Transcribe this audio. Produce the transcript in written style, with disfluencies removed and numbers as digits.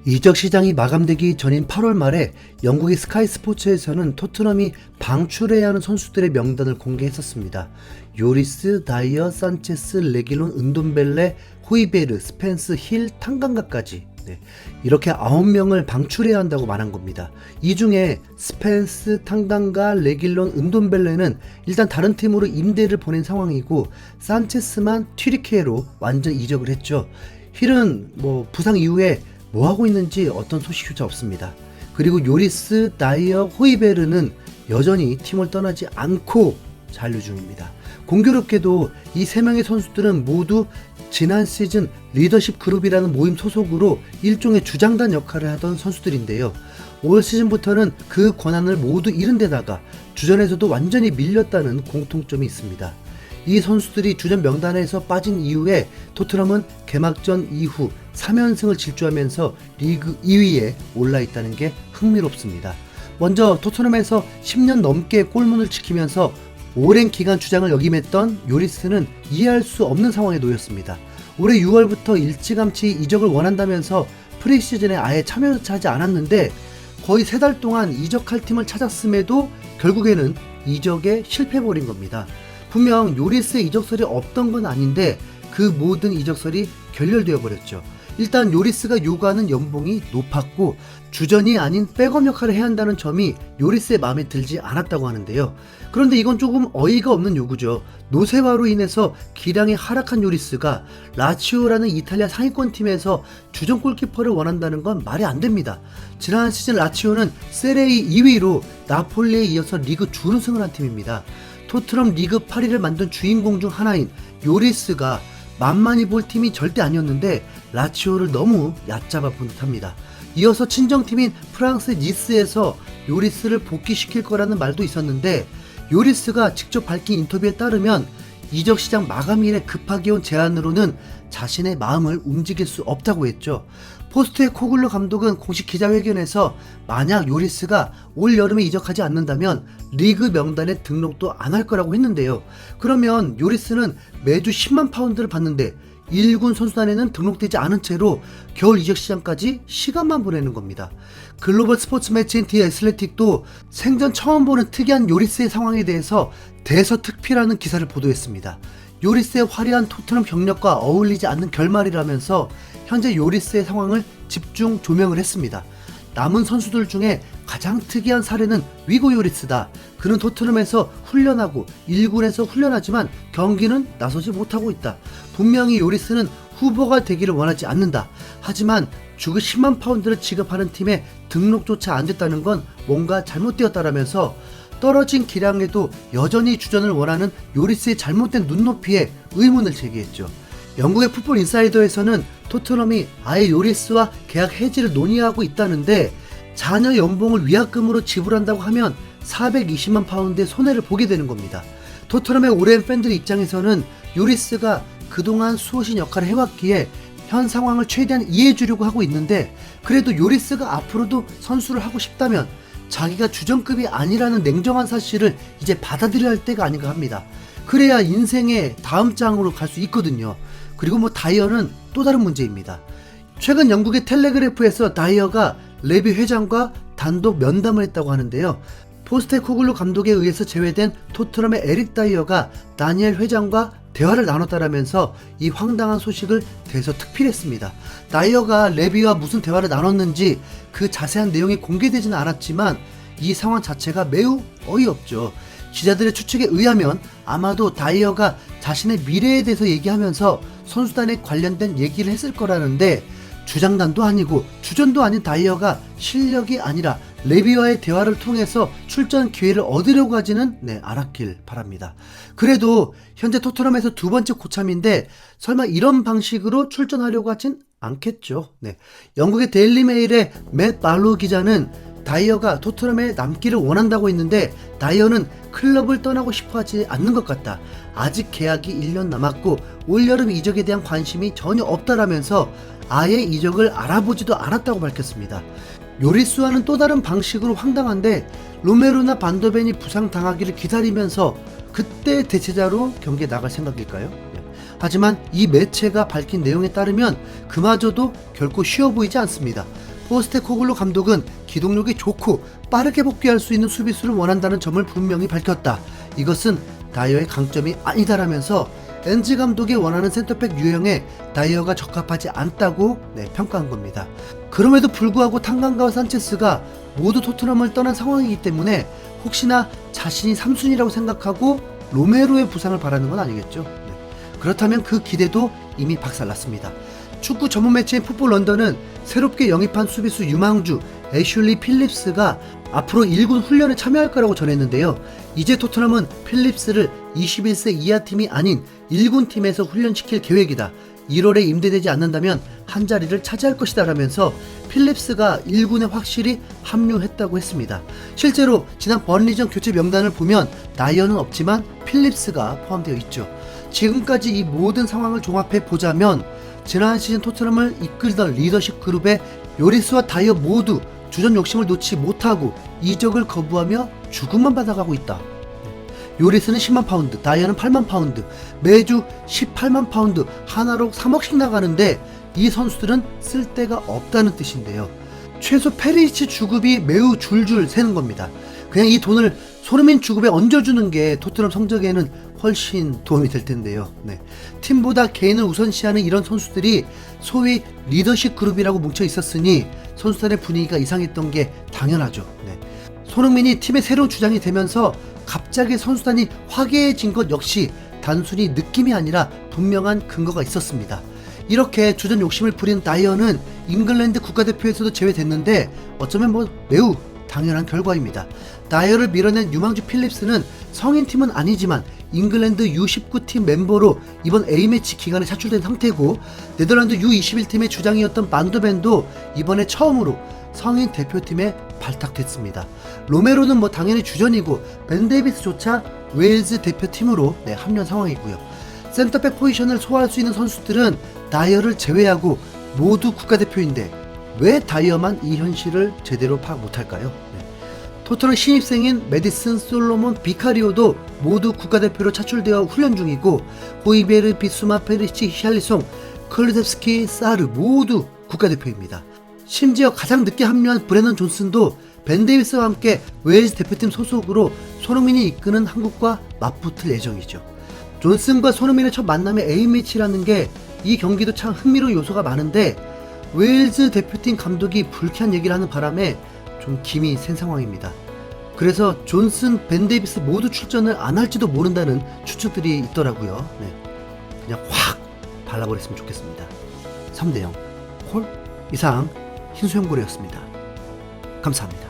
이적 시장이 마감되기 전인 8월 말에 영국의 스카이 스포츠에서는 토트넘이 방출해야 하는 선수들의 명단을 공개했었습니다. 요리스, 다이어, 산체스, 레길론, 은돈벨레, 호이베르, 스펜스, 힐, 탕강가까지 이렇게 9명을 방출해야 한다고 말한 겁니다. 이 중에 스펜스, 탕강가, 레길론, 은돈벨레는 일단 다른 팀으로 임대를 보낸 상황이고 산체스만 튀르키예로 완전 이적을 했죠. 힐은 부상 이후에 뭐하고 있는지 어떤 소식조차 없습니다. 그리고 요리스, 다이어, 호이베르는 여전히 팀을 떠나지 않고 잔류 중입니다. 공교롭게도 이 3명의 선수들은 모두 지난 시즌 리더십 그룹이라는 모임 소속으로 일종의 주장단 역할을 하던 선수들인데요. 올 시즌부터는 그 권한을 모두 잃은 데다가 주전에서도 완전히 밀렸다는 공통점이 있습니다. 이 선수들이 주전 명단에서 빠진 이후에 토트넘은 개막전 이후 3연승을 질주하면서 리그 2위에 올라있다는 게 흥미롭습니다. 먼저 토트넘에서 10년 넘게 골문을 지키면서 오랜 기간 주장을 역임했던 요리스는 이해할 수 없는 상황에 놓였습니다. 올해 6월부터 일찌감치 이적을 원한다면서 프리시즌에 아예 참여하지 않았는데 거의 3달 동안 이적할 팀을 찾았음에도 결국에는 이적에 실패해버린 겁니다. 분명 요리스의 이적설이 없던 건 아닌데 그 모든 이적설이 결렬되어 버렸죠. 일단 요리스가 요구하는 연봉이 높았고 주전이 아닌 백업 역할을 해야 한다는 점이 요리스의 마음에 들지 않았다고 하는데요. 그런데 이건 조금 어이가 없는 요구죠. 노세화로 인해서 기량이 하락한 요리스가 라치오라는 이탈리아 상위권 팀에서 주전 골키퍼를 원한다는 건 말이 안 됩니다. 지난 시즌 라치오는 세레이 2위로 나폴리에 이어서 리그 준우승을 한 팀입니다. 토트넘 리그 8위를 만든 주인공 중 하나인 요리스가 만만히 볼 팀이 절대 아니었는데 라치오를 너무 얕잡아 본 듯합니다. 이어서 친정팀인 프랑스 니스에서 요리스를 복귀시킬 거라는 말도 있었는데 요리스가 직접 밝힌 인터뷰에 따르면 이적 시장 마감일에 급하게 온 제안으로는 자신의 마음을 움직일 수 없다고 했죠. 포스테코글루 감독은 공식 기자회견에서 만약 요리스가 올 여름에 이적하지 않는다면 리그 명단에 등록도 안 할 거라고 했는데요. 그러면 요리스는 매주 10만 파운드를 받는데 1군 선수단에는 등록되지 않은 채로 겨울 이적 시장까지 시간만 보내는 겁니다. 글로벌 스포츠 매체인 디 애슬레틱도 생전 처음 보는 특이한 요리스의 상황에 대해서 대서특필하는 기사를 보도했습니다. 요리스의 화려한 토트넘 경력과 어울리지 않는 결말이라면서 현재 요리스의 상황을 집중 조명을 했습니다. 남은 선수들 중에 가장 특이한 사례는 위고 요리스다. 그는 토트넘에서 훈련하고 1군에서 훈련하지만 경기는 나서지 못하고 있다. 분명히 요리스는 후보가 되기를 원하지 않는다. 하지만 주급 10만 파운드를 지급하는 팀에 등록조차 안 됐다는 건 뭔가 잘못되었다라면서 떨어진 기량에도 여전히 주전을 원하는 요리스의 잘못된 눈높이에 의문을 제기했죠. 영국의 풋볼 인사이더에서는 토트넘이 아예 요리스와 계약 해지를 논의하고 있다는데 자녀 연봉을 위약금으로 지불한다고 하면 420만 파운드의 손해를 보게 되는 겁니다. 토트넘의 오랜 팬들 입장에서는 요리스가 그동안 수호신 역할을 해왔기에 현 상황을 최대한 이해해주려고 하고 있는데 그래도 요리스가 앞으로도 선수를 하고 싶다면 자기가 주전급이 아니라는 냉정한 사실을 이제 받아들여야 할 때가 아닌가 합니다. 그래야 인생의 다음 장으로 갈 수 있거든요. 그리고 다이어는 또 다른 문제입니다. 최근 영국의 텔레그래프에서 다이어가 레비 회장과 단독 면담을 했다고 하는데요. 포스테코글루 감독에 의해서 제외된 토트넘의 에릭 다이어가 다니엘 회장과 대화를 나눴다라면서 이 황당한 소식을 대서특필했습니다. 다이어가 레비와 무슨 대화를 나눴는지 그 자세한 내용이 공개되지는 않았지만 이 상황 자체가 매우 어이없죠. 기자들의 추측에 의하면 아마도 다이어가 자신의 미래에 대해서 얘기하면서 선수단에 관련된 얘기를 했을 거라는데 주장단도 아니고 주전도 아닌 다이어가 실력이 아니라 레비와의 대화를 통해서 출전 기회를 얻으려고 하지는 않았길 바랍니다. 그래도 현재 토트넘에서 두 번째 고참인데 설마 이런 방식으로 출전하려고 하진 않겠죠. 영국의 데일리 메일의 맷 발로 기자는 다이어가 토트넘에 남기를 원한다고 했는데 다이어는 클럽을 떠나고 싶어하지 않는 것 같다. 아직 계약이 1년 남았고 올여름 이적에 대한 관심이 전혀 없다라면서 아예 이적을 알아보지도 않았다고 밝혔습니다. 요리스와는 또 다른 방식으로 황당한데 로메로나 반더벤이 부상당하기를 기다리면서 그때 대체자로 경기에 나갈 생각일까요? 하지만 이 매체가 밝힌 내용에 따르면 그마저도 결코 쉬워 보이지 않습니다. 포스테코글루 감독은 기동력이 좋고 빠르게 복귀할 수 있는 수비수를 원한다는 점을 분명히 밝혔다. 이것은 다이어의 강점이 아니다라면서 엔지 감독이 원하는 센터백 유형에 다이어가 적합하지 않다고 평가한 겁니다. 그럼에도 불구하고 탕강가와 산체스가 모두 토트넘을 떠난 상황이기 때문에 혹시나 자신이 3순위라고 생각하고 로메로의 부상을 바라는 건 아니겠죠. 그렇다면 그 기대도 이미 박살났습니다. 축구 전문 매체인 풋볼 런던은 새롭게 영입한 수비수 유망주 애슐리 필립스가 앞으로 1군 훈련에 참여할 거라고 전했는데요. 이제 토트넘은 필립스를 21세 이하 팀이 아닌 1군 팀에서 훈련시킬 계획이다. 1월에 임대되지 않는다면 한 자리를 차지할 것이다 라면서 필립스가 1군에 확실히 합류했다고 했습니다. 실제로 지난 번리전 교체 명단을 보면 다이어는 없지만 필립스가 포함되어 있죠. 지금까지 이 모든 상황을 종합해 보자면 지난 시즌 토트넘을 이끌던 리더십 그룹의 요리스와 다이어 모두 주전 욕심을 놓지 못하고 이적을 거부하며 죽음만 받아가고 있다. 요리스는 10만 파운드, 다이어는 8만 파운드, 매주 18만 파운드, 하나로 3억씩 나가는데 이 선수들은 쓸 데가 없다는 뜻인데요. 최소 페리시치 주급이 매우 줄줄 새는 겁니다. 그냥 이 돈을 손흥민 주급에 얹어주는 게 토트넘 성적에는 훨씬 도움이 될 텐데요. 팀보다 개인을 우선시하는 이런 선수들이 소위 리더십 그룹이라고 뭉쳐 있었으니 선수단의 분위기가 이상했던 게 당연하죠. 손흥민이 팀의 새로운 주장이 되면서 갑자기 선수단이 화기애애진 것 역시 단순히 느낌이 아니라 분명한 근거가 있었습니다. 이렇게 주전 욕심을 부린 다이어는 잉글랜드 국가대표에서도 제외됐는데 어쩌면 매우 당연한 결과입니다. 다이어를 밀어낸 유망주 필립스는 성인팀은 아니지만 잉글랜드 U19팀 멤버로 이번 A매치 기간에 차출된 상태고, 네덜란드 U21팀의 주장이었던 반더벤도 이번에 처음으로 성인 대표팀에 발탁됐습니다. 로메로는 당연히 주전이고 벤 데이비스조차 웨일즈 대표팀으로 합류한 상황이고요. 센터백 포지션을 소화할 수 있는 선수들은 다이어를 제외하고 모두 국가대표인데 왜 다이어만 이 현실을 제대로 파악 못할까요? 토트넘 신입생인 메디슨, 솔로몬, 비카리오도 모두 국가대표로 차출되어 훈련 중이고 호이베르, 비수마, 페리시, 히샬리송, 클루셉스키, 사르 모두 국가대표입니다. 심지어 가장 늦게 합류한 브레넌 존슨도 벤 데이비스와 함께 웨일즈 대표팀 소속으로 손흥민이 이끄는 한국과 맞붙을 예정이죠. 존슨과 손흥민의 첫 만남의 A매치라는 게 이 경기도 참 흥미로운 요소가 많은데 웨일즈 대표팀 감독이 불쾌한 얘기를 하는 바람에 좀 김이 센 상황입니다. 그래서 존슨, 벤 데이비스 모두 출전을 안 할지도 모른다는 추측들이 있더라고요. 그냥 확 발라버렸으면 좋겠습니다. 3대0 콜 이상 흰수염고래였습니다. 감사합니다.